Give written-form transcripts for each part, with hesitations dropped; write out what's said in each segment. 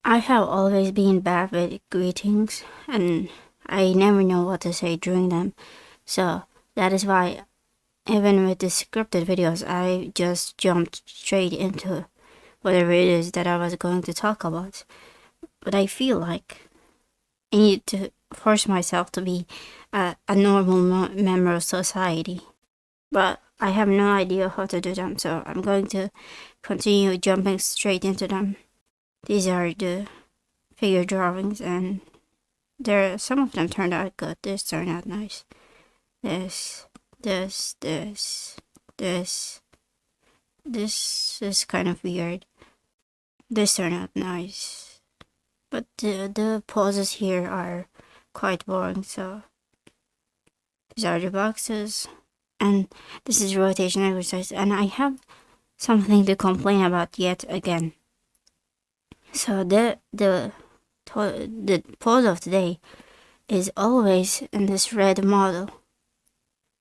I have always been bad with greetings, and I never know what to say during them. So that is why, even with the scripted videos, I just jumped straight into whatever it is that I was going to talk about. But I feel like I need to force myself to be a normal member of society. But I have no idea how to do them, so I'm going to continue jumping straight into them. These are the figure drawings, and some of them turned out good. This turned out nice. This this is kind of weird. This turned out nice, but the poses here are quite boring. So these are the boxes, and this is rotation exercise, and I have something to complain about yet again. So the pose of today is always in this red model.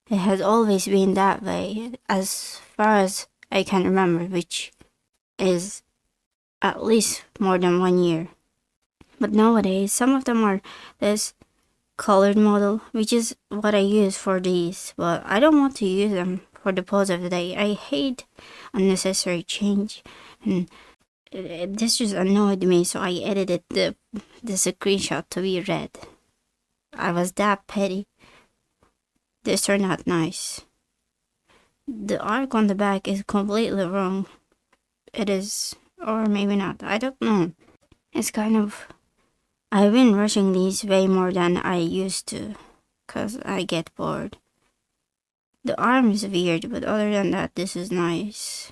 It has always been that way as far as I can remember, which is at least more than 1 year. But nowadays, some of them are this colored model, which is what I use for these, but I don't want to use them for the pose of the day. I hate unnecessary change, and this just annoyed me, so I edited the screenshot to be red. I was that petty. This turned out nice. The arc on the back is completely wrong. It is, or maybe not, I don't know. It's kind of, I've been rushing these way more than I used to, cause I get bored. The arm is weird, but other than that, this is nice.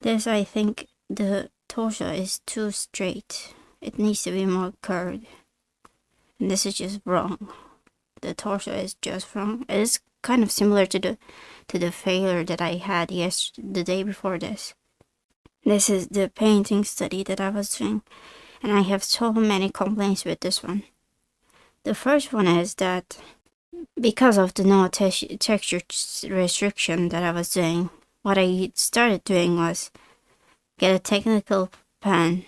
This, I think, the torso is too straight. It needs to be more curved. And this is just wrong. The torso is just wrong. It is kind of similar to the failure that I had the day before this. This is the painting study that I was doing, and I have so many complaints with this one. The first one is that because of the no texture restriction that I was doing, what I started doing was get a technical pen,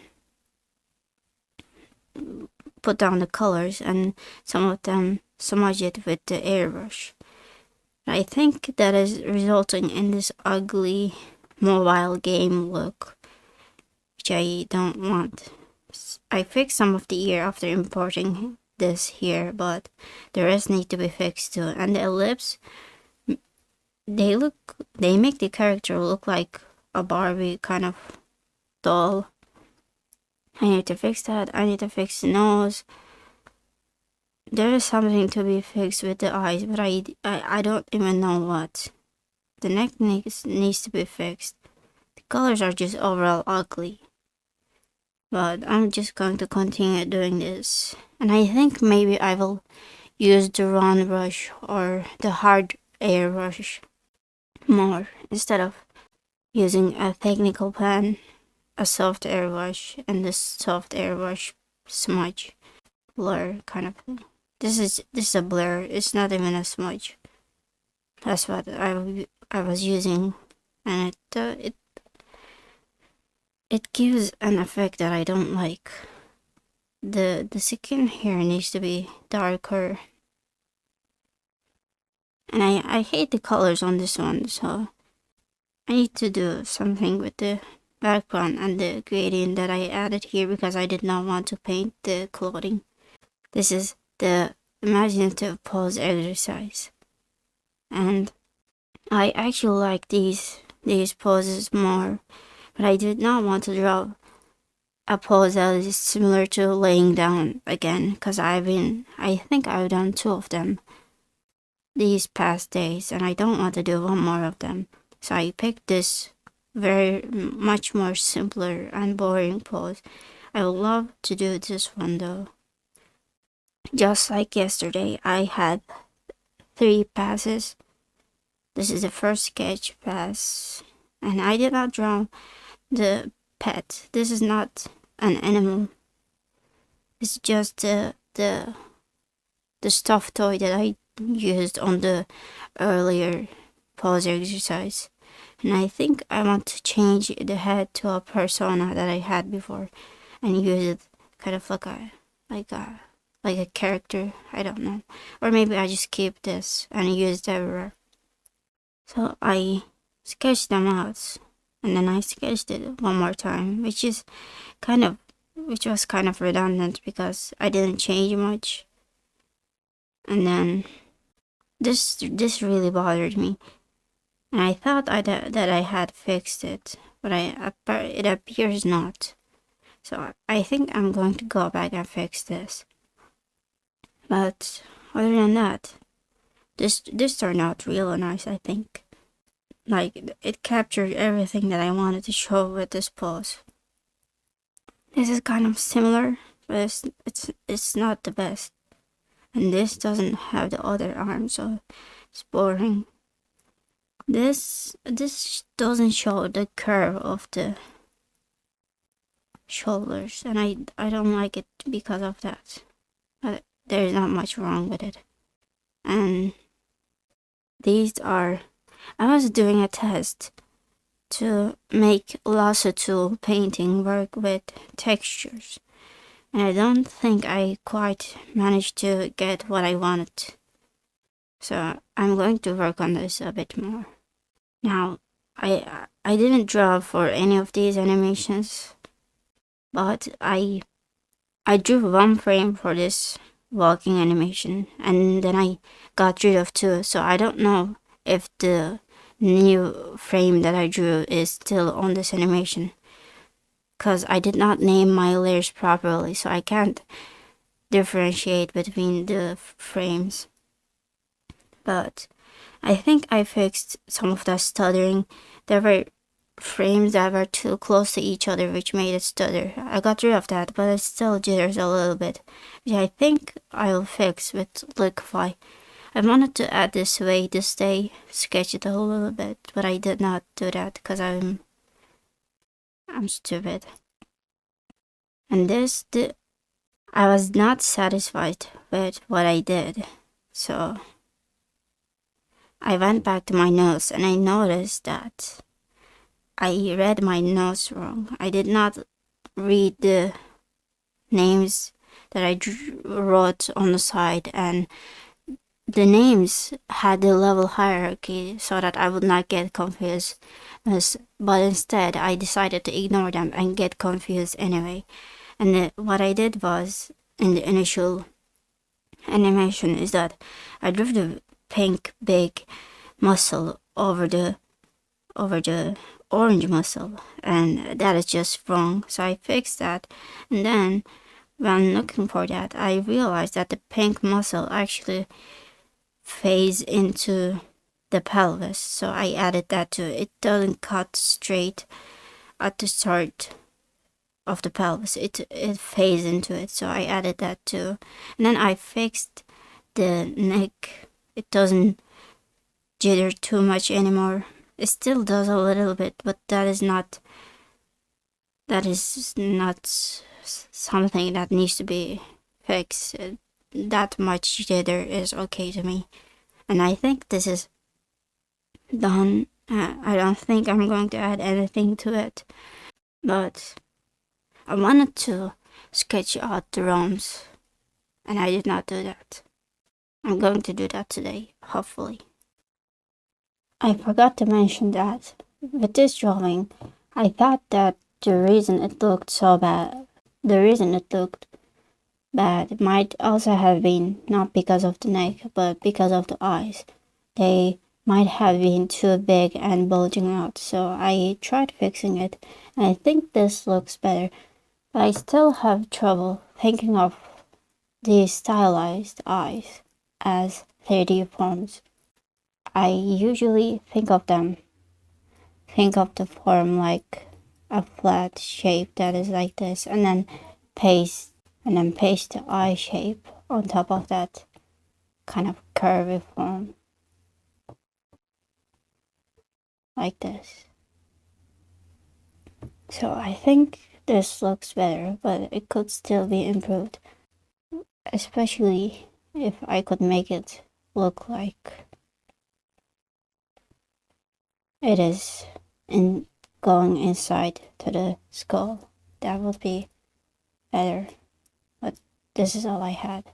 put down the colors, and some of them smudge it with the airbrush. I think that is resulting in this ugly mobile game look, which I don't want. I fixed some of the ear after importing this here, but the rest need to be fixed too. And the lips, they make the character look like a Barbie kind of doll. I need to fix that. I need to fix the nose. There is something to be fixed with the eyes, but I don't even know what. The neck needs to be fixed. The colors are just overall ugly. But I'm just going to continue doing this. And I think maybe I will use the round brush or the hard airbrush more instead of using a technical pen, a soft airbrush, and this soft airbrush smudge blur kind of thing. This is a blur. It's not even a smudge. That's what I was using, and it gives an effect that I don't like. The skin here needs to be darker, and I hate the colors on this one, so I need to do something with the background and the gradient that I added here because I did not want to paint the clothing. This is the imaginative pose exercise, and I actually like these poses more, but I did not want to draw a pose that is similar to laying down again, because I think I've done 2 of them these past days, and I don't want to do 1 more of them. So I picked this very much more simpler and boring pose. I would love to do this one though. Just like yesterday, I had 3 passes. This is the first sketch pass, and I did not draw the pet. This is not an animal. It's just the stuffed toy that I used on the earlier pose exercise. And I think I want to change the head to a persona that I had before. and use it kind of like a like a character. I don't know, or maybe I just keep this and use it everywhere. So I sketched them out, and then I sketched it one more time, which was kind of redundant because I didn't change much. And then this really bothered me, and I thought that I had fixed it, but it appears not. So I think I'm going to go back and fix this. But other than that, this turned out really nice, I think. Like, it captured everything that I wanted to show with this pose. This is kind of similar, but it's not the best. And this doesn't have the other arm, so it's boring. This doesn't show the curve of the shoulders, and I don't like it because of that. But there's not much wrong with it. And I was doing a test to make lasso tool painting work with textures, and I don't think I quite managed to get what I wanted. So I'm going to work on this a bit more. Now, I didn't draw for any of these animations, but I drew one frame for this walking animation, and then I got rid of two, so I don't know if the new frame that I drew is still on this animation, because I did not name my layers properly, so I can't differentiate between the frames. But I think I fixed some of that stuttering. There were frames that were too close to each other, which made it stutter. I got rid of that, but it still jitters a little bit, which I think I'll fix with Liquify. I wanted to add this way to stay sketch it a little bit, but I did not do that because I'm stupid. And I was not satisfied with what I did, so I went back to my notes and I noticed that I read my notes wrong. I did not read the names that I wrote on the side, and the names had the level hierarchy so that I would not get confused. But instead, I decided to ignore them and get confused anyway. And what I did was, in the initial animation, is that I drew the pink big muscle over the orange muscle, and that is just wrong. So I fixed that, and then when looking for that, I realized that the pink muscle actually fades into the pelvis, so I added that too. It doesn't cut straight at the start of the pelvis, it fades into it, so I added that too. And then I fixed the neck. It doesn't jitter too much anymore. It still does a little bit, but that is not something that needs to be fixed. That much jitter is okay to me, and I think this is done. I don't think I'm going to add anything to it, but I wanted to sketch out the realms, and I did not do that. I'm going to do that today, hopefully. I forgot to mention that with this drawing, I thought that the reason it looked bad might also have been not because of the neck, but because of the eyes. They might have been too big and bulging out, so I tried fixing it, and I think this looks better, but I still have trouble thinking of these stylized eyes as 3D forms. I usually think of the form like a flat shape that is like this, and then paste the eye shape on top of that kind of curvy form like this. So I think this looks better, but it could still be improved, especially if I could make it look like it is going inside to the skull. That would be better. But this is all I had.